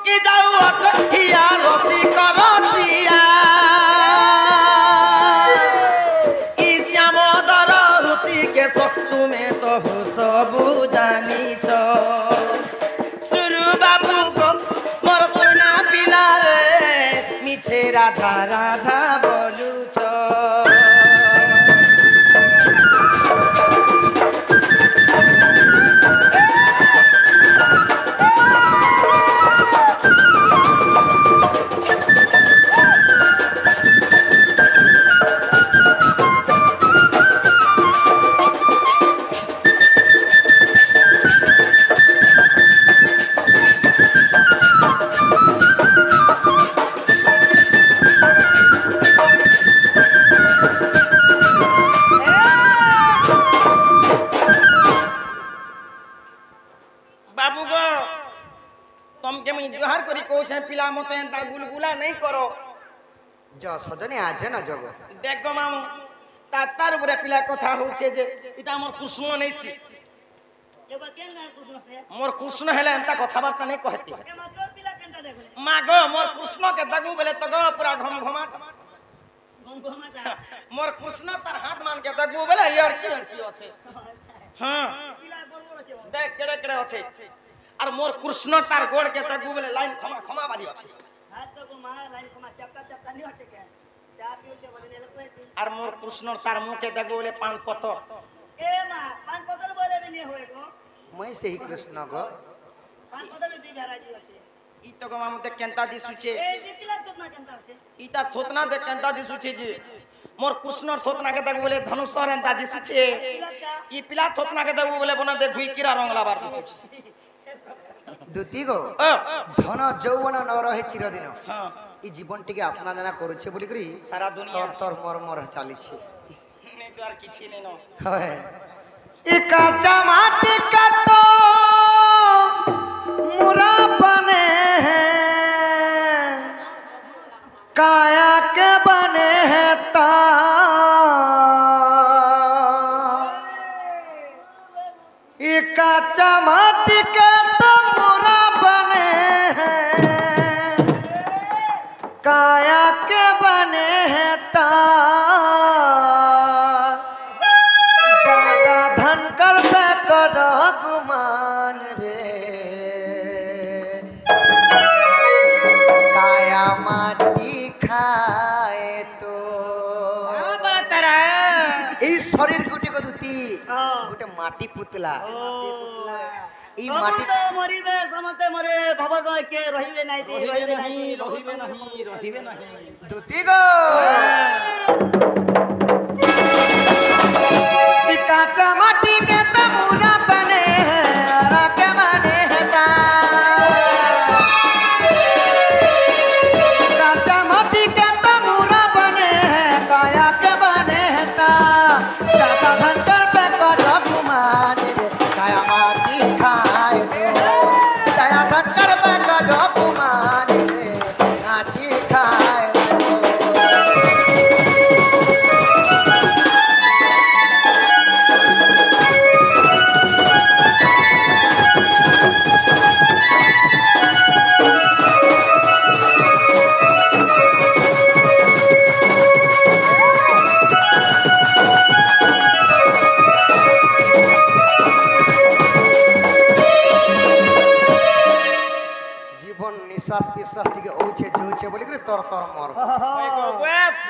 कि जाऊ अचहिया रसी करचिया ई श्यामोदर ऋषिकेश तुमे तो सब जानिछ सुरु बाबू को मोर सुना पिला रे मिछे राधा राधा बोलुछ पिला मत एंता गुलगुला नहीं करो जो सजने आज न जगो देखो मामू तार बुरे पिला कथा होचे जे इता मोर कृष्ण नहीं सी एबा केन ना कृष्ण से मोर कृष्ण हेले एंता कथा वार्ता नहीं कहती ए मा तोर पिला केनटा देखले मागो मोर कृष्ण के दगु बेले तगो पूरा घमघमाट मोर कृष्ण तार हाथ मान के दगु बेले लड़की আছে हां पिला बड़ আছে देख केड़े केड़े আছে और मोर कृष्ण तार गोड़ के तगु बेले लाइन खमा खमा बाजी আছে हाथ तो को मारा लाइन खमा चपका चपका नहीं होचे के चा पियो छे बोले ले और मोर कृष्ण तार मुंह के तगु बेले पान पत्थर ए मा पान पत्थर बोले भी नहीं होए को मैं से ही कृष्ण को पान पत्थर दी भेरा जी আছে ई तो गमा मते केंता दिसुचे ए जी पिला तो ना केनता আছে इता थोतना दे केंता दिसुचे जी मोर कृष्ण थोतना के तगु बेले धनुषर एंता दिसुचे ई पिला थोतना के तगु बेले बना दे घुई किरा रंगला बार दिसुचे दुती गो धन यौवन न रहे चिरदिन हां ई जीवन टिके आसना देना करूछे बोली करी सारा दुनिया तोर मर मर चाली छे नहीं द्वार किछि नहीं न होय ई काचा माटी का तो मुरा बने हैं काया के बने हैं ता ई काचा माटी का तो मुरा बने हैं काया के बने हैं ता ज्यादा धन कर पे करो गुमान रे काया माटी खाए तो बतरा ई शरीर गुटी को दुती गुटे माटी पुतला ई माटी तो मरिबे समते मरे भवद के रहिबे नाही दी रहिबे नहीं दुती गो ई काचा माटी के तमुरा बने हैं और के बने हैं ता काचा माटी के तमुरा बने हैं काया के बने हैं ता ज्यादा धन कर पे करो गुमान रे काया माटी खाए तो काया धन कर पे करो गुमान रे माटी खाए जीवन निश्वास विश्वास टिके औछे जोछे बोली करे तोर तोर मर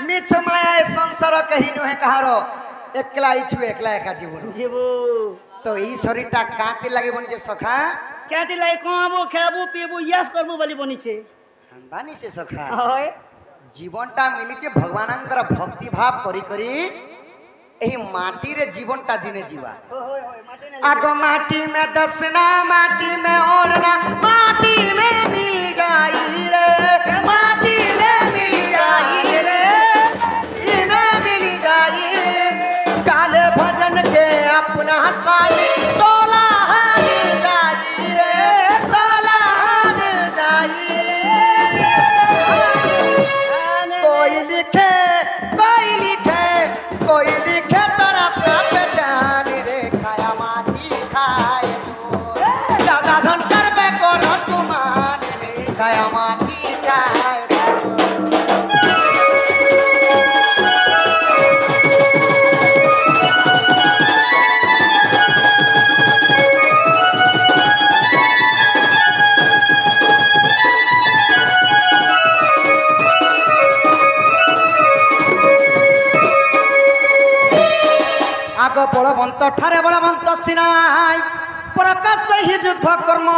मिछ माया ए संसार कहिनो है कहारो एकला इछु एकला एका जीवन जीवो तो ई शरीरटा काते लागे बनी जे सखा केती लाई कोबो खेबो पीबो यस करबो बोली बनी छे हंदानी से सखा होय जीवनटा मिली जे भगवानंकर भक्ति भाव करी करी एही माटी रे जीवनटा दिने जीवा होय होय माटी ने आगो माटी में दसना माटी में ओढ़ना माटी में मिल जाई रे माटी में मिल जाई रे इमे मिल जाई काले भजन के अपना साली तोला हर जाई रे तोला हर जाई कोई लिखे कोई लिखे कोई लिखे तेरा पहचान रे खाया माटी खाए तो ज्यादा धन कर बे करो तुम কায়া মাটি যায় আগ বলবন্ত ঠারে বলবন্ত সিনাই প্রকাশ সেই যুদ্ধ কর্ম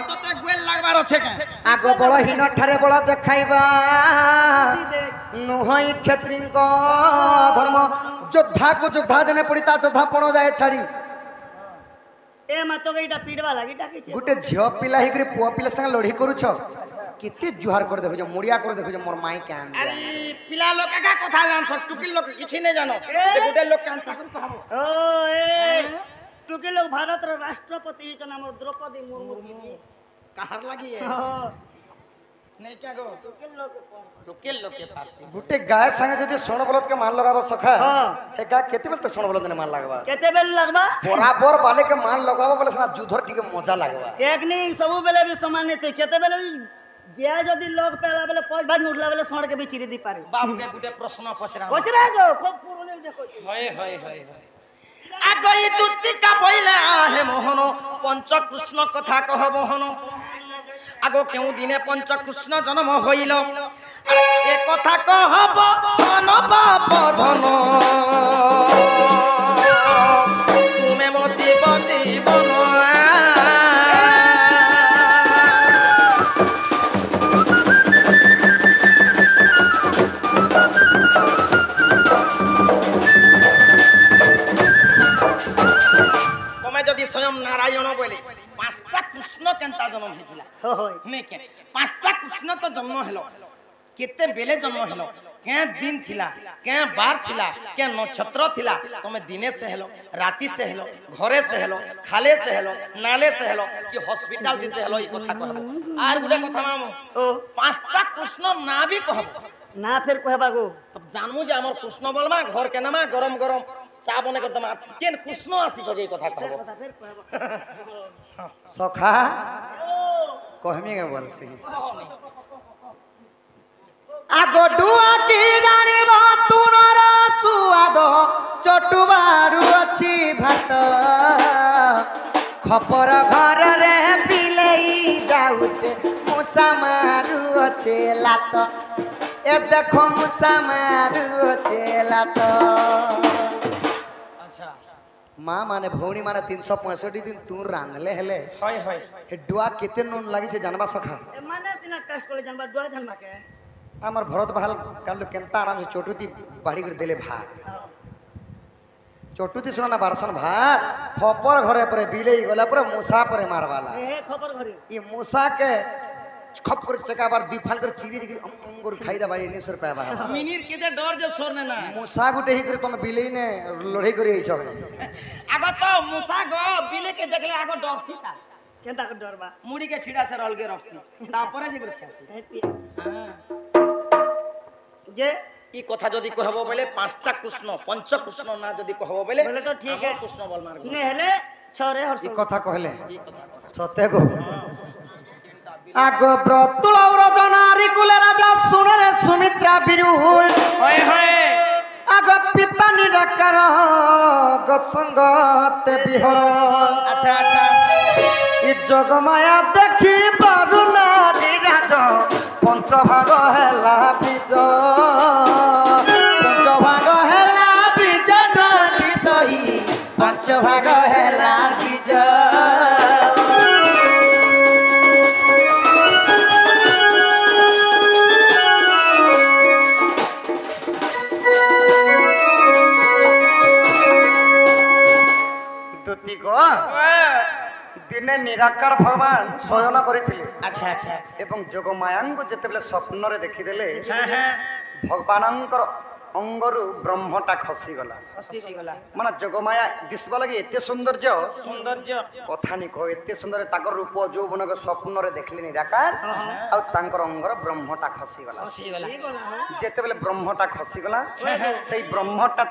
তোতে গোল লাগবার আছে কেন আগ বলহীন ঠারে বল দেখাইবা নুহই ক্ষেত্রীঙ্ক ধর্ম যোদ্ধাକୁ যোদ্ধা জনে পড়ি তা যোদ্ধা পণ যায় ছাড়ি ଏ ମାତକ ଏଇଟା ପିଡ଼ବା ଲାଗି ଡାକିছে গোটে ঝিও পিলা ହେଇକରି পুଅ ପିଲା ସାଙ୍ଗେ ଲଢ଼େଇ କରୁଛ କେତେ ଜୁହାର କରି ଦେଖୁଛ ମୁଡ଼ିଆ କରି ଦେଖୁଛ ମୋର ମାଇ କାଁ আরে পিলা লোক একা কথা জানছ টুকিল লোক কিছু নেই জানো যে গোটে লোক কান্তা করে কহব ଓ ଏ ଟୁକି ଲୋକ ଭାରତର ରାଷ୍ଟ୍ରପତି ହେଇଛନ୍ ଆମର ଦ୍ରୌପଦୀ ମୁର୍ମୁ ଦିଦି কাহার লাগি নেই কে গো ଟୁକି ଲୋକ କଣ টুকিল লোকে পারছি গোটে গায়ে সাଙ୍ଗে যদি সোণ বলদকে মাল লগাব সখা ହଁ এ গা কেতেবেলে তো সোণ বলদ মাল লাগবা କେତେବେଳେ ଲାଗବା বরাবর বালেকে মাল লগাব বলে সিনা যুদ্ধর টিকে মজা লাগবা ଟେକ୍ନିକ ସବୁବେଳେ ବି ସମାନ ନେଇଥାଏ କେତେବେଳେ ବି ଗିଆ ଯଦି ଲୋକ পেলা ବେଲେ ପଜ ଭାଇ ଉଠଲା ବେଲେ ସଣକେ ବି ଚିରି ଦେଇ ପାରେ বাবুকে গোটে প্রশ্ন পচরা ପଚରା গো খুব পুরনো দেখছি হয় হয় হয় আগই দুতিকা বইলে আহে মোহন পঞ্চকৃষ্ণ কথা কহ মোহন আগ কেউ দিনে পঞ্চকৃষ্ণ জন্ম হইল এ কথা কহব ধন বাপ ধন তুমি মো জীবন তুমি যদি স্বয়ং নারায়ণ বলে পাঁচটা কৃষ্ণ কেনতা জন্ম হয়েছিল হয় নেই কে পাঁচটা কৃষ্ণ তো জন্ম হলো কেতে বেলে জন্ম হলো কে দিন থিলা কে বার থিলা কে নক্ষত্র থিলা তুমি দিনে সে হলো রাতি সে হলো ঘরে সে হলো খালে সে হলো নালে সে হলো কি হসপিটাল দিছে হলো এই কথা কহব আর গুলে কথা মামু ও পাঁচটা কৃষ্ণ না বি কহব না ফের কহবা গো তব জানমু যে আমার কৃষ্ণ বলমা ঘর কেনামা গরম গরম চা বনে করতাম কেন কৃষ্ণ আসি যে এই কথা কহব কথা ফের কহবা সখা কহমি গে বলছি আগ ডুয়া কি জানিব তুণর সুয়াদ চটুবারু অছি ভাত খপর ঘরে বিলেই যাউছে মূষা মারু অছে লাত এ দেখো মূষা মারু অছে লাত আচ্ছা মা মানে ভৌণী মানে 365 দিন তু রাঁধলে হেলে হয় হয় হে ডুয়া কেতে নুন লাগিছে জানবা সখা এ মানে সিনা টেস্ট করে জানবা দুয়া জানবা কে আমার ভরত বাহাল কাল কেনতা আরামসে চটুতি বাড়ি করে দিলে ভাত চটুতি শোনা না বারসন ভাত খপর ঘরে পরে বিলেই গলা পরে মূষা পরে মারবালা এ খবর ঘরি ই মূষাকে খপ করে চেকাবার দুই ফাল করে চিরি দিকে করে খাই দেবা এনে সর পাবা মিনির কেতে ডর যে সরনে না মূষা গুটে হি করে তুমি বিলেই নে লড়াই করে এইছ আগত তো মুসা গো বিলেকে দেখলে আগ ডরছি তা কেনতা করে ডরবা মুড়িকে ছিড়া সে রলগে রখছি তারপরে যে করে খাসি এ পি যে ই কথা যদি কহব বলে পাঁচটা কৃষ্ণ পঞ্চকৃষ্ণ না যদি কহব বলে বলে তো ঠিক আমার আছে কৃষ্ণ বল মার নে হেলে ছরে হরস ই কথা কহলে সতে গো আগ ব্রতুল রজনারি কুলে রাজা শুনরে সুমিত্রা বিরুল হয় হয় আগ পিতা নিরাকার গসঙ্গতে বিহর আচ্ছা আচ্ছা ই জগমায়া দেখি পারু না নিরাজ পঞ্চভাগ হেলা বীজ পঞ্চভাগ হেলা বীজ নদী সহি পঞ্চভাগ হেলা বীজ দুতি গো দিনে নিরাকার ভগবান শয়ন করিଥିଲେ আচ্ছা আচ্ছা আচ্ছা এবং যোগমায়াঙ্কু যেତେବେଳେ ସ୍ୱପ୍ନରେ ଦେଖିଦେଲେ হ্যাঁ হ্যাঁ ଭଗବାନଙ୍କର ଅଙ୍ଗରୁ ବ୍ରହ୍ମଟା ଖସିଗଲା ଖସିଗଲା ମାନେ ଯୋଗମାୟା ଦିଶବା ଲାଗି ଏତେ ସୌନ୍ଦର୍ଯ୍ୟ ସୌନ୍ଦର୍ଯ୍ୟ କଥା ନି କହ ଏତେ ସୁନ୍ଦର ତାଙ୍କର ରୂପ ଯୌବନକ ସ୍ୱପ୍ନରେ ଦେଖିଲେ ନିରାକାର ଆଉ ତାଙ୍କର ଅଙ୍ଗର ବ୍ରହ୍ମଟା ଖସିଗଲା ଖସିଗଲା ଯେତେବେଳେ ବ୍ରହ୍ମଟା ଖସିଗଲା ସେଇ ବ୍ରହ୍ମଟା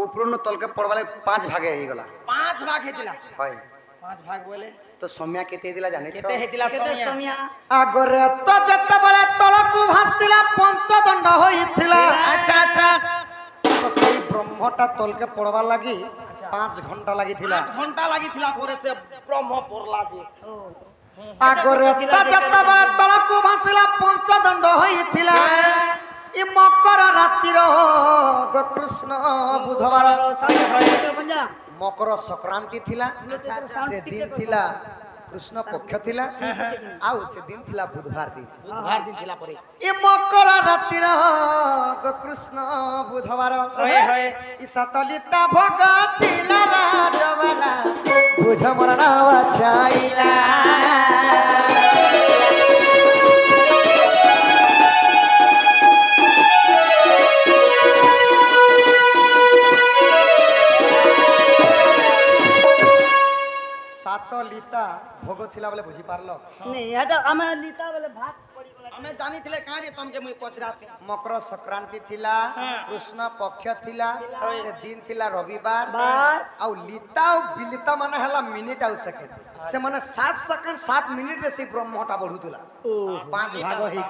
ଉପରनु ତଲକେ ପଡବା ଲାଗି 5 ଭାগে ହେଇଗଲା 5 ভাগ হেতিলা হয় पांच भाग बोले तो सम्या केते दिला जाने छ केते हेतिला କେତେ समिया ସମିଆ आगरे तो जतबेले तळकु भासिला पंचदंड होइथिला अच्छा अच्छा तो सेई ब्रह्मटा तलके पड़वा लागि 5 घंटा लागिथिला 5 घंटा लागिथिला करे से ब्रह्म पड़ला जे आगरे तो जतबेले तळकु भासिला पंचदंड होइथिला इ मकर रातिर कृष्ण बुधवार मकर संक्रांति थिला से दिन थिला कृष्ण पक्ष थिला आउ से दिन थिला बुधवार दिन बुधवार दिन थिला परे इ मकर रातिर कृष्ण बुधवार होए होए इ सतलिता भगत थिला राजवाला बुझ मरणावा छाइला सात लिता भोग थिला बोले बुझी पारलो नहीं এটা আমি লিতা বলে ভাত পড়ি বলে हमें जानी थिले कहां जे तुमके मुई पचराते मकर संक्रांति थिला कृष्ण पक्ष थिला से दिन थिला रविवार बार आउ लिता आउ बिलिता माने हला मिनिट आउ सेकंड से माने 7 सेकंड 7 मिनिट रे से ब्रह्मटा बढ़ुतला 5 भाग हे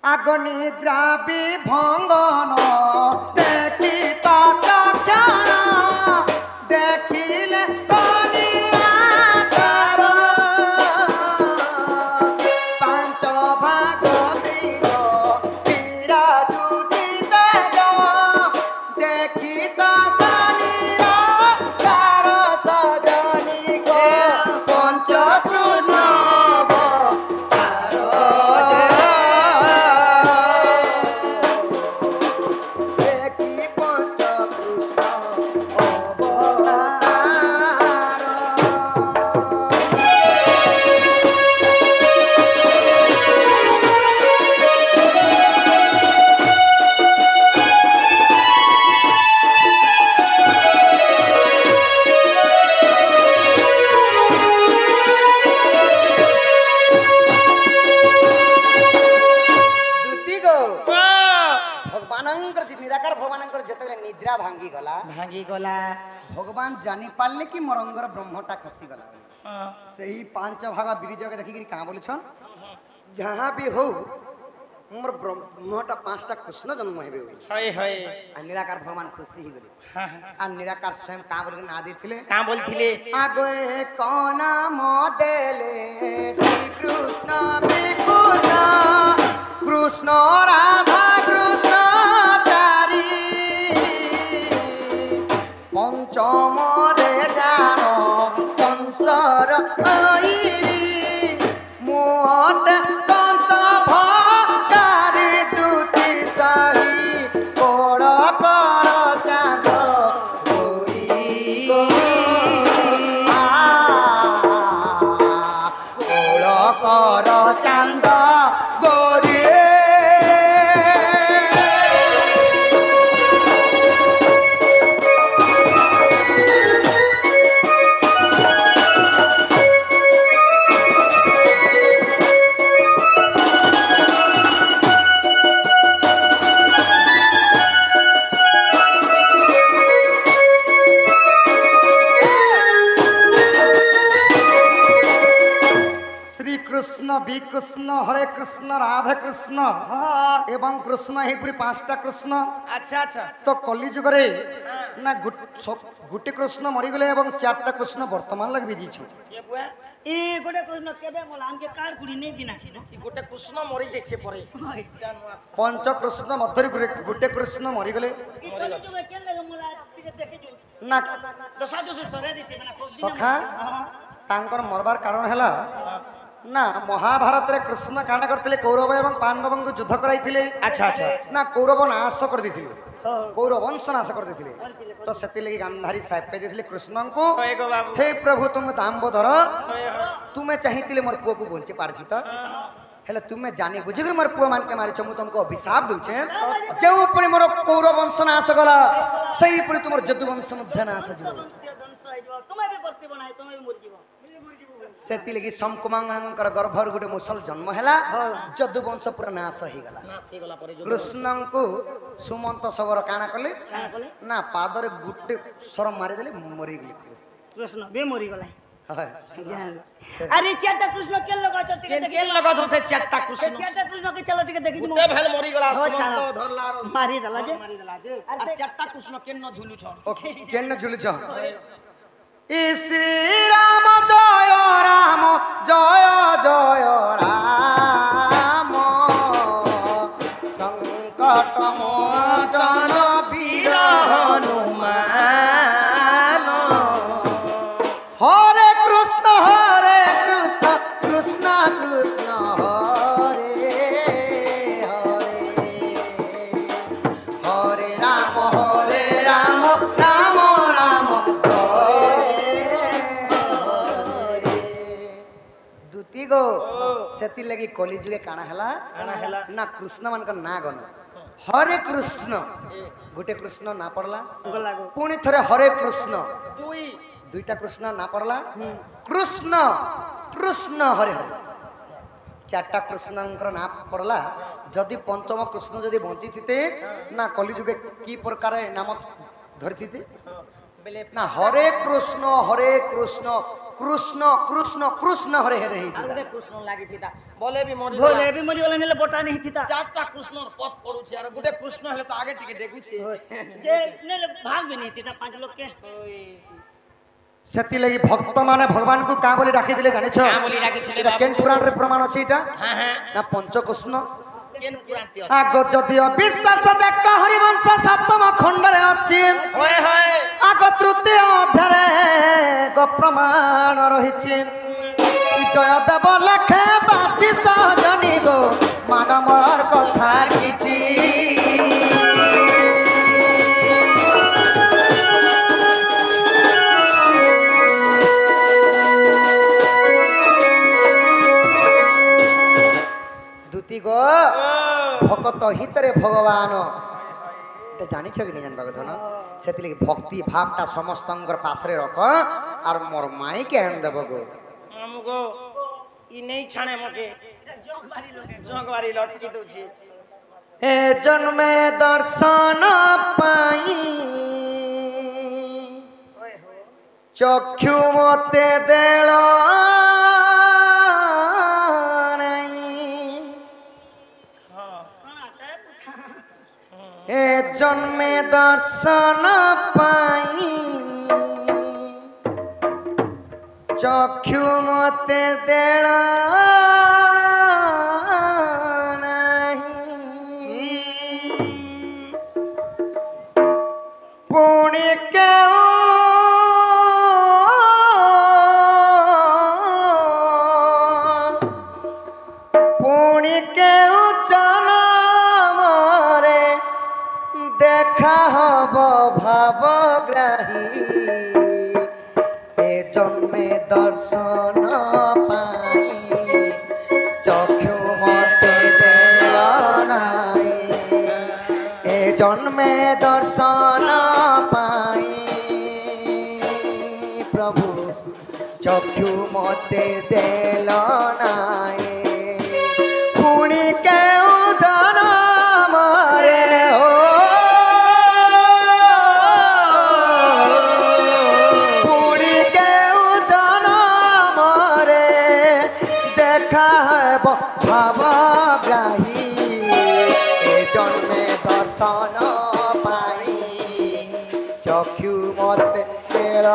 अग्निद्रा विभंगन देखि तात क्षण देखिले कनिया कर पांच भाग ब्रीज विराजु जितेज देखि दशनीरा तार सजनी को पंच कृष्ण देखि पंच कृष्ण भगवानंकर निराकार भगवानंकर जतले निद्रा भांगी गला भागी गला भगवान जानी पारले कि मोरंगर ब्रह्मटा खसी गला सही पांच भागा ब्रिज के देखि कहां बोले छन जहां भी हो मोर ब्रह्मटा पांचटा कृष्ण जन्म हेबे होए होए आ निराकार भगवान खुशी ही गले हां आ निराकार स्वयं कहां बोले ना देथिले कहां बोलथिले आगे कौन मोदेले श्री कृष्ण विभूषण कृष्ण राधा कृष्ण चारी पंचम रे जानो कंसर आईरी मोहट कंस भकारी दूती सही कोड़ कर चांद कर चांद गोरी श्री कृष्ण बी कृष्ण हरे कृष्ण राधे कृष्ण एवं कृष्ण ही पूरी पांचटा कृष्ण अच्छा अच्छा तो कली जुगरे ना गुटे कृष्ण मरीगले एवं चारटा कृष्ण वर्तमान लग विधि छ ये बुआ ए गोटे कृष्ण केबे मोला हमके कार्ड कुड़ी नहीं दिना किनो ई गोटे कृष्ण मरि जैसे परे पंच कृष्ण मध्य गुटे कृष्ण मरीगले ई कली जो केन लगे मोला टिके देखे जो ना दशा जो से सरे देते मैंने खोज सखा तांकर मरबार कारण हैला ना महाभारत रे कृष्ण कांड करथिले कौरव एवं पांडवों को युद्ध कराइथिले अच्छा अच्छा ना कौरव नाश कर दिथिले कौरव वंश नाश कर दिथिले तो सेति लगी गांधारी साहेब पे दिथिले कृष्ण को होए गो बाबू हे प्रभु तुम दामोदर होए होए तुमे चाहिथिले मोर पुओ को बंचे पारथि त हेले तुमे जाने बुझिकर मोर पुओ मान के मारि छ मु तुमको अभिशाप दउछे जे ऊपर मोर कौरव वंश नाश गला सही पर तुमर जदु वंश मध्य नाश जीव तुम्हें भी बर्ती बनाए तुम्हें भी मुर्गी सेति लगी समकुमांगर गर्भर गुटे मुसल जन्म हैला जदु वंश पूरा नाश ही गला नासी गला परे जो कृष्ण को सुमंत सबर काना कले ना पादरे गुटे सर मारी देले मरी गेले कृष्ण बे मरी गला হয় अरे चारटा कृष्ण के लोग अच्छा टिके केन देखि केन लगत होसे चारटा कृष्ण चारटा कृष्ण के चलो टिके देखि गुटे भेल मरी गला हो सुमंत छाड़ा। धरला और मारी देला जे। मारी देला जे आ चारटा कृष्ण केन न झुलु छ ও কেন ঝুলুছ ই শ্রীরাম জয় রাম জয় জয় রাম সংকট মোচন বীর হনুমান হরে কৃষ্ণ কৃষ্ণ কৃষ্ণ হরে হরে হরে রাম রাম রাম হরে দুতি গো সেতি লাগি কলিযুগে কাଣା হেলা काना हेला না কৃষ্ণ মানক না গণ হরে কৃষ্ণ গোটে কৃষ্ণ না পড়লা गला गो পুনি থরে হরে কৃষ্ণ दुई দুইটা কৃষ্ণ না পড়লা কৃষ্ণ কৃষ্ণ হরে হরে চারটা কৃষ্ণঙ্কর না পড়লা যদি পঞ্চম কৃষ্ণ যদি বঞ্চি থিতে না কলিযুগে কি প্রকারে নাম ধরিথিতে बेले না হরে কৃষ্ণ কৃষ্ণ কৃষ্ণ কৃষ্ণ হরে হরে ହେଇଥିଲା। आगे कृष्ण लागी थिता बोले भी मरी बोले गला भी मरी गला नेले बोटा नहीं थिता चारटा कृष्ण पथ पड़ू छी और गुटे कृष्ण हेले तो आगे टिके देखु छी जे नेले भाग भी नहीं थिता पांच लोग के ସେଥିଲାଗି ଭକ୍ତ ମାନେ ଭଗବାନଙ୍କୁ କାଁ ବୋଲି ଡାକିଥିଲେ ଜାଣିଛ का बोली राखी थिले ଏଟା କେନ୍ ପୁରାଣରେ ପ୍ରମାଣ ଅଛି ଏଟା हां हां ନା ପଞ୍ଚକୃଷ୍ଣ केन पुरांती ଆଗ ଯଦିଓ ବିଶ୍ୱାସ ଦେଖ ହରିବଂଶ ସପ୍ତମ ଖଣ୍ଡରେ ଅଛି होय होय ଆଗ ତୃତୀୟ ଅଧ୍ୟାୟରେ ପ୍ରମାଣ ରହିଛି ଜୟଦେବ ଲେଖେ ବାଚି ସହଜନୀ ଗো ମାନମର କଥା କିଛି ଦୁତି ଗো ଭକତ ହିତରେ ଭଗବାନ এটা জানিছ কি না জানবা কথা না সেতিলে ভক্তি ভাবটা সমস্তঙ্কর পাশে রখ আর মোর মাইকে আন দেব গো हमको ई नहीं छाणे मके जोगवारी लटकी दउ छी এ জন্মে দর্শন পাই চক্ষু মতে দেল নাই এ জন্মে দর্শন পাই চক্ষু মতে দেল নাহি পুଣି কেউ পুଣି কেউ জনমরে দেখা হব ভাবগ্রাহী এ জন্মে দর্শন পাই চক্ষু মতে দেল নাই এ জন্মে দর্শন পাই প্রভু চক্ষু মতে দেল নাই পুଣି কেউ জনমরে ও পুଣି কেউ জনমরে দেখা হব ভাবগ্রাহী এ জন্মে দর্শন পাই চক্ষু মতে দেল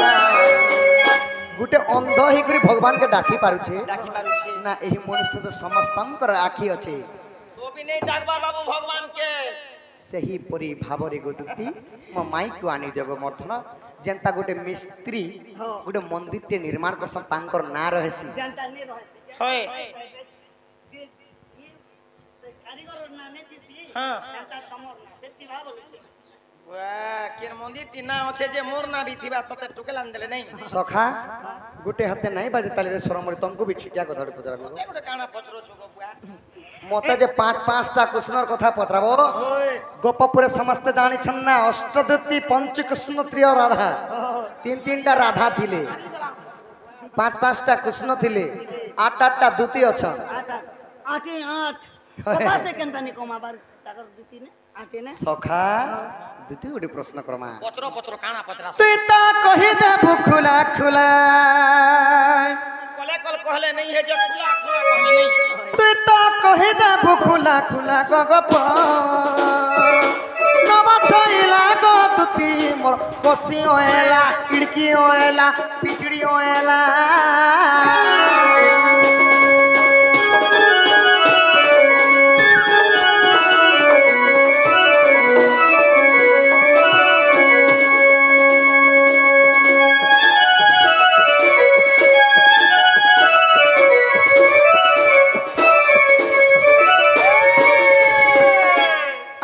নাই গোটে অন্ধ হইকরি ভগবানকে ডাকি পারুছে डाकी मारू छी না এই মনুষ্য তো সমস্তঙ্কর আখি আছে तो भी नहीं डाकबा बाबू भगवान के ସେହିପରି ଭାବରେ ଗୋଦୁତି ମୋ ମାଇକୁ ଆଣି ଦେବ ମର୍ଥନ ଯେନ୍ତା ଗୋଟେ ମିସ୍ତ୍ରୀ ଗୋଟେ ମନ୍ଦିରଟେ ନିର୍ମାଣ କରସନ୍ ତାଙ୍କର ନାଁ ରହେସି जनता नहीं रहे होय जे से कारीगर ना ने दिसी हां जनता तमर ना व्यक्ति भाव बोले छे वाह केन मंदिर तीना আছে যে মোর না भी थिबा तते टुकेलान देले नहीं ସଖା ଗୋଟେ ହାତେ ନାହିଁ ବାଜେ ତାଲିରେ ସରମରି ତମକୁ ବି ଛିଟିଆ କଥାଟେ ପଚାରିବ ते गोटे काना पचरो छगो बुआ ମତେ ଯେ ପାଞ୍ଚଟା କୃଷ୍ଣର କଥା ପଚରାବ ଗୋପପୁରେ ସମସ୍ତେ ଜାଣିଛନ୍ ନା ଅଷ୍ଟଦୂତି ପଞ୍ଚକୃଷ୍ଣ ତ୍ରିୟ ରାଧା ତିନିଟା ରାଧା ଥିଲେ ପାଞ୍ଚଟା କୃଷ୍ଣ ଥିଲେ ଆଠଟା ଦୂତି ଅଛନ୍ आठ आठ आठ कपा से केनता नहीं कमा बार ताकर दुती ने आटे ने सखा दुती गोटे प्रश्न करमा पचरो पचरो काना पचरा तुई तो कहि देबु खुला खुला कले कल कहले नहीं है जो खुला खुला कहले नहीं तुई तो कहि देबु खुला खुला गप नवा छइला गो दुती मोर कोसी ओएला खिड़की ओएला पिछड़ी ओएला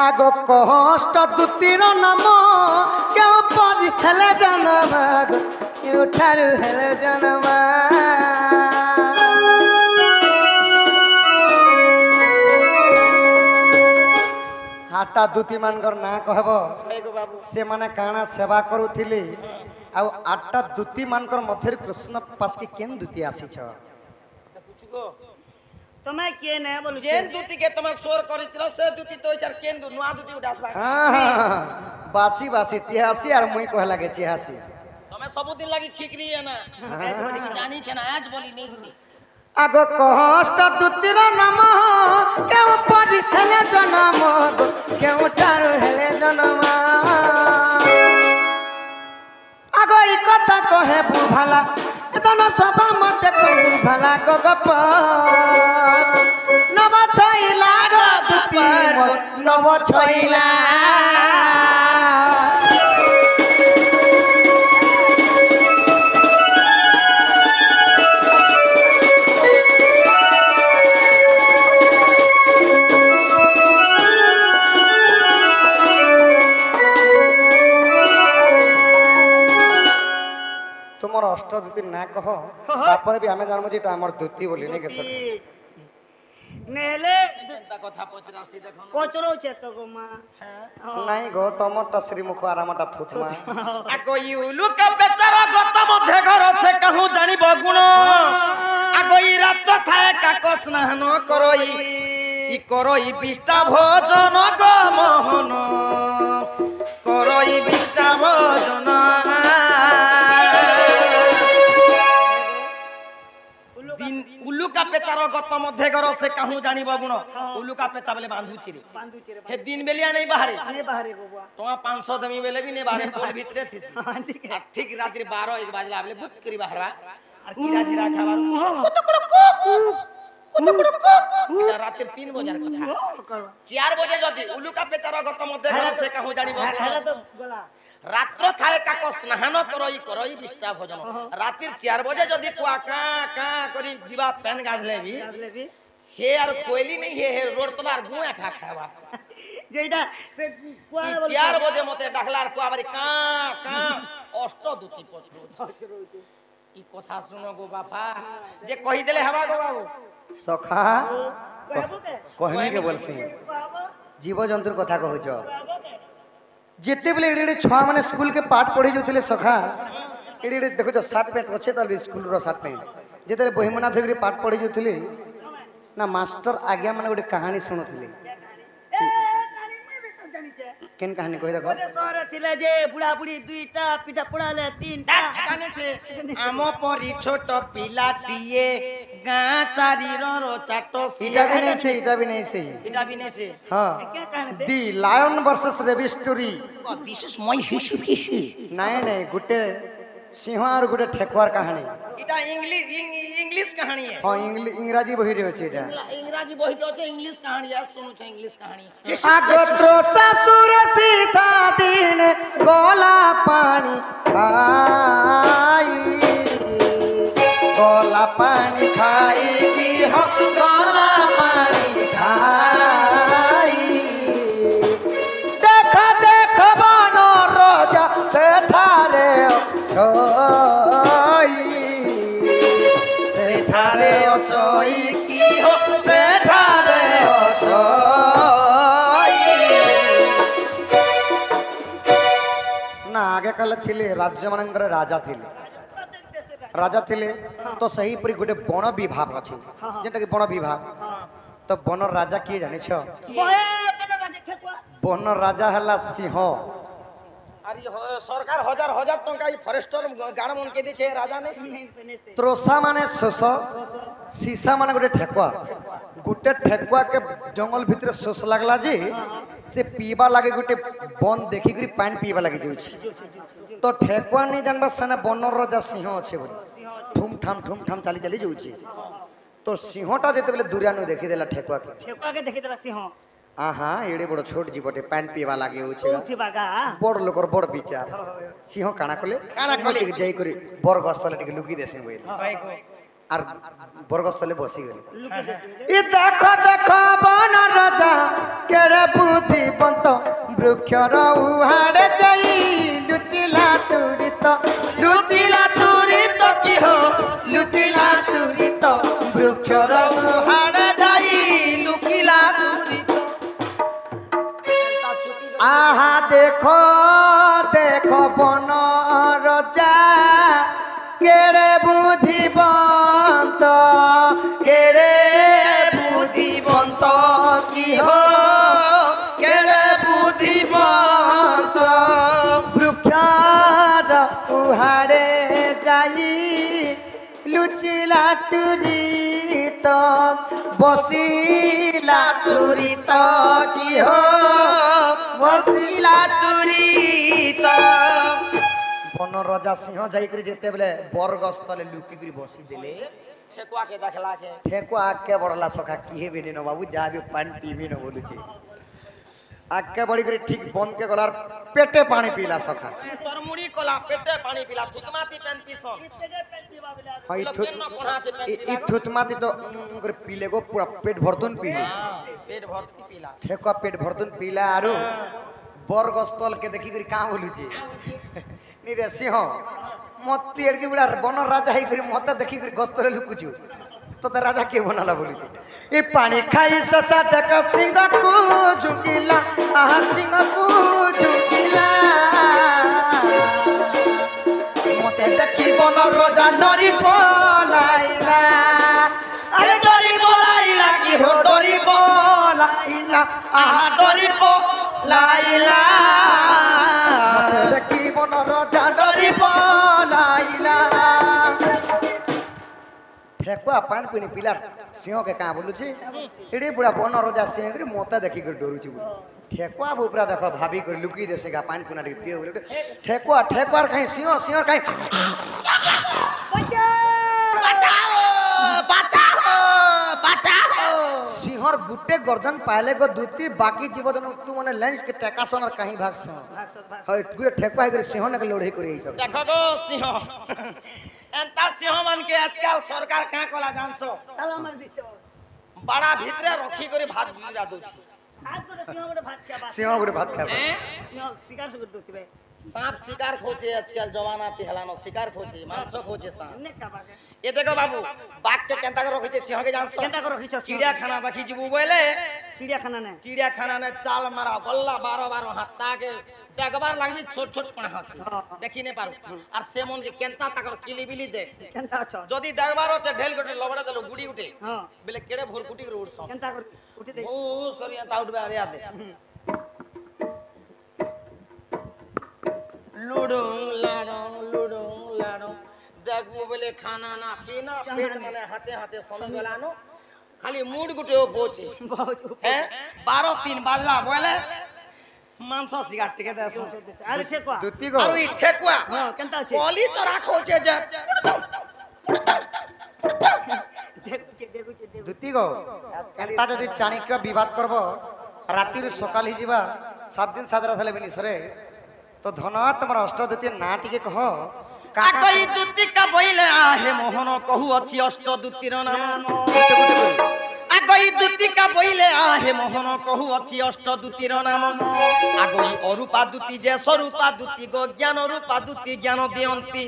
आगो कष्ट दुतीर नाम क्यों परी हेले जनम उठारु हेले जनम हाटा दुती मानकर ना कहब एगो बाबू से माने काना सेवा करुथिली आउ आठटा दुती मानकर मध्य कृष्ण पास के केन दुती आसी छ पूछगो तुम्हें के ने बोलु जेन दूती के तुम शोर करितल से दूती तो चार केन दु नुआ दूती उडासबा हाँ बासी बासी तिहासी और मुई कह लगे चिहासी तुम्हें सब दिन लगी खिकरी है ना जानी छ ना आज बोली नहीं सी आगो कष्ट दुतीर नाम केउ परी हेले जनम केउ ठारु हेले जनम आगो ई कथा कहे बुभाला एतना सभा मते कहू भला गो गप नव छइला गो दुती नव छइला तुमर अष्ट दुती ना कह तापर भी हमें जानमु जे ता हमर दुती बोली ने के सके नेले चिंता कथा पचरासी देखो पचरो छे तो गो मां नहीं गो तमरटा श्रीमुख आरामटा थुथमा आगो ई उलु का बेचारा गत मध्य घर से कहूं जानी बगुण आगो ई रात थाए काको स्नान करई ई करई बिष्टा भोजन ग मोहन करई बिष्टा भोजन दिन उल्लू का पेचारो गत मध्य घर से कहूं जानी बगुण उल्लू का पेचा बोले बांधुची रे बांधु चिरे हे दिन बेलिया नहीं बाहरे ने बाहरे गोबा तो 500 दमी बेले भी नहीं बाहरे पोल भीतरे थी हां ठीक है ठीक रात्रि 12-1 बजे आबले बुत करी बाहरवा और कीड़ा जीरा खाबार इटा रात्रि 3 बजे कथा 4 बजे जदी उल्लू का पेचारो गत मध्य घर से कहूं जानी बगुण हेला तो गला रात्र थाए काको स्नान करई करई बिष्टा भोजन रात्रि 4 बजे जदी कुआ का करी जीवा पेन गाधले भी ले भी हे यार कोयली नहीं हे रोड तलार गुआ खा खावा जेटा से ई 4 बजे मते डाकलार कुआ बारी का अष्ट दुती पचरो ई कथा सुनो गो बापा जे कहि देले हवा गो बाबू सखा कहबो के कहनी के बोलसी बाबा जीव जंतुर कथा कहूछ बाबा के जिते बेले एडे छुआ माने स्कूल के पाठ पढ़ी जोथिले सखा एडे देखो जो शर्ट पैंट अच्छे तले स्कूल रो शर्ट पैंट जेते बहिमना धरि पाठ पढ़ी जोथिले ना मास्टर आज्ञा माने गोटे कहानी सुनुथिले ए नानी में भी तो जानी छे केन कहानी कहि देखो ओरे सहरे थिले जे बुढ़ा बुढ़ी दुईटा पिठा पुड़ाले तीनटा काने से आमो परी छोट पिलाटिए गा चारी रो चाटो इटा भी नहीं से इटा भी नहीं से इटा भी ने से हां क्या कहने से the lion versus rabbit story this is my history नहीं नहीं गुटे सिंह और गुटे ठेकुआर कहानी इटा इंग्लिश कहानी है हां इंग्रजी बही रे अछि एटा इंग्रजी बही तो इंग्लिश कहानी है सुनो छ इंग्लिश कहानी आगोत्रो ससुर सीता दिन गोला पानी खाई गोला पानी खाई की हो गोला पानी खाई देख देख बनो रोजा से ठारे छोई से ठारे छोई की हो से ठारे छोई ना आगे कल थिले राज्य मानकर राजा थिले राजा थिले तो सही परी गोटे बन विभाग अछि जेटा कि बन विभाग तो बन राजा किए जानि छ बहे बने राजे छकुआ বন রাজা হেলা সিংহ আর সরকার হাজার হাজার টাকা এই ফরেস্টর গাড় মনকে দিছে রাজা নেই ত্রোসা মানে শোষ সীসা মানে গোটে ঠেকুয়া গোটে ঠেকুয়া के जंगल भितर शोष लगला जे से पीवा लागे गोटे बन देखी करी पानी पीवा लगे जाउछि तो ठेकुआ नहीं जानबा सने बनर राजा सिंह अच्छे बोली ठुम ठाम चाली चाली जाउछि तो सिंहटा जेते बेले दुरियानु देखि देला ठेकुआ के देखि देला सिंह आहा एड़े बड़ छोट जीवटे पानी पीवा लागे होछि कोथि बागा बड़ लोकर बड़ विचार सिंह काना कले जाई करी बर गस्तले टिके लुकी देसे बोल भाई को আর বরগস্থলে বসি গেল ই দেখো দেখো বন রাজা কেড়ে বুদ্ধিবন্ত বৃক্ষর উহাড়ে যাই লুচিলা তুরিত কি হো লুচিলা তুরিত বৃক্ষর উহাড়ে যাই লুকিলা তুরিত আহা দেখো দেখো বন রাজা কেড়ে বুদ্ধিবন্ত কি হো কেড়ে বুদ্ধিবন্ত বৃক্ষর উহাড়ে যাই লুচিলা তুরিত বসিলা তুরিত কি হো বসিলা তুরিত বন রাজা সিংহ যাই করে যেতে বেলে বরগস্তলে লুকি করে বসি দিলে ठेकुआ के देखला के ठेकुआ आके बड़ला सखा किहे बिने न बाबू जा भी पानी पीबी न बोलुची आके बड़ी करे ठीक बंद के गलार पेटे पानी पीला सखा तोर मुड़ी कोला पेटे पानी पिला थुतमाती पेन पीसन हां लोग न कोना से पेन ई थुतमाती तो करे पीले गो पूरा पेट भरतुन पीले पेट भर्ती पिला ठेकुआ पेट भरतुन पीला आरो बरगस्तल के देखि करी का बोलुची नी रे सिंह मत एड़की बुढ़ा बन राजा ही करी मत देखी करी गस्तले लुकुचु तो राजा के बनाला बोली ए पानी खाई ससा देख सिंह को झुकिला आहा सिंह को झुकिला मते देखी बन राजा डरी पलाइला अरे डरी पलाइला की हो डरी पलाइला आहा डरी पलाइला मते देखी बन राजा डरी पलाइला ठेकुआ पानी पीनी पिला सिंह के कहाँ बोलू एड़ी बुढ़ा बन राजा सिंह कर मोता देखी कर डरू ठेकुआ बुपरा देखो भाभी कर लुकी देसेगा पानी पुना पियो बोले ठेकुआ ठेकुआ कहीं सिंह सिंह कहीं सिंहर गुटे गर्जन पाले गो दूती बाकी जीव जन तू माने लंच के टेका सोनर कहीं भाग सो हय गुटे ठेकुआ कर सिंह ने लड़ाई करे सब देखो गो सिंह एंता सिंह मन के आजकल सरकार कहाँ कोला जानसो ताला मार दिसो बड़ा भीतरे रखी करे भात गिरा दोछि हाथ को सिंह गोटे भात क्या बात सिंह गुटे भात खाबे सिंह शिकार से करदो थिबे सांप शिकार खोजे आजकल जमाना पे हलानो शिकार खोजे मांस खोजे सांप ने का बात ये देखो बाबू बाघ के केंता को रखिছে सिंह के जानसो केंता को रखिছো चिड़ियाखाना देखि जीबू बोले चिड़ियाखाना ने चाल मारा गल्ला 12 हाथा के देखबार लागबी छोट छोट पणा अछि देखि ने पारु और से मन के केंता ताकर किली बिली दे केंता छ जदी देखबार छ ढेल गोटे लबड़ा देलो गुडी उठे हां बेले केड़े भोर कुटी के उठसो केंता कर उठी दे ओस करिया ता उठबे अरे आदे लुडुंग लाडो देखबो बेले खाना ना पीना पेट माने हाथे हाथे सम गलानो खाली मूड गुटे पोचे हैं 12-3 बाजला बोले मांस सिगार टिके देसो अरे ठेकुआ दुती को अरे ठेकुआ हां केंता छ पोली तो राखो छे जे देखु दुती को एंता जदी चाणक्य विवाद करबो राती रे सकाल ही जीवा 7 दिन 7 रात हले बिनी सरे तो धनवाद तमरा अष्टदूती ना टिके कह आकई दूती का बोइले आहे मोहन कहू अछि अष्टदूतीर नाम आगई दूती का बोइले आहे मोहन कहू अछि अष्टदूतीर नाम आगई अरूपा दूती जे स्वरूपा दूती गो ज्ञान रूपा दूती ज्ञान दियंती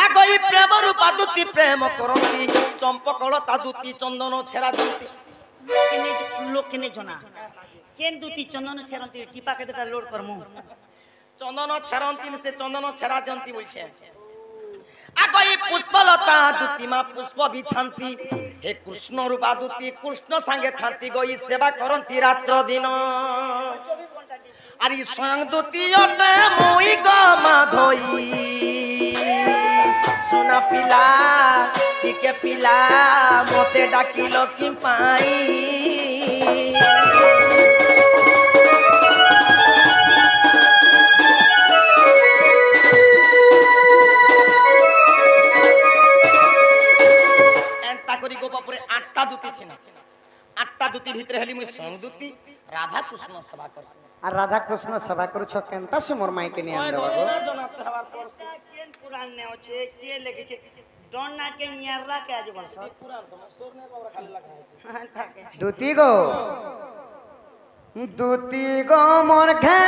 आगई प्रेम रूपा दूती प्रेम करंती चंपकलता दूती चंदन छेरा दूती लोक के ने जना केन दूती चंदन छेरंती टिपा के देटा लोड करमु चंदन छेरंती से चंदन छेरा जंती बोलछे आगई पुष्पलता दूती मा पुष्प बिछांती हे कृष्ण रूपा दूती कृष्ण संगे थांती गई सेवा करंती रात्र दिन 24 घंटा আর ই স্বয়ং দ্বিতীয়তে মুই গমা ধই সোনা পিলা টিকে পিলা মতে ডাকিল কি পাই এন্তা করি গোপাপুরে 8টা দুতি ছিনা 8টা দুতি ভিতরে হলি মুই স্বয়ং দুতি রাধা কৃষ্ণ সেবা করছি আর রাধা কৃষ্ণ সেবা করছ কেনতা সে মোর মাইকে নিয়ে আনবে বাবু জনাতে হওয়ার পর কেন পুরাণ নে আছে কে লিখেছে ডন নাট কে ইয়াররা কে আজ বলছ পুরাণ তোমার সোরনে বাবা খালি লাগা আছে থাকে দুতি গো মোর ঘে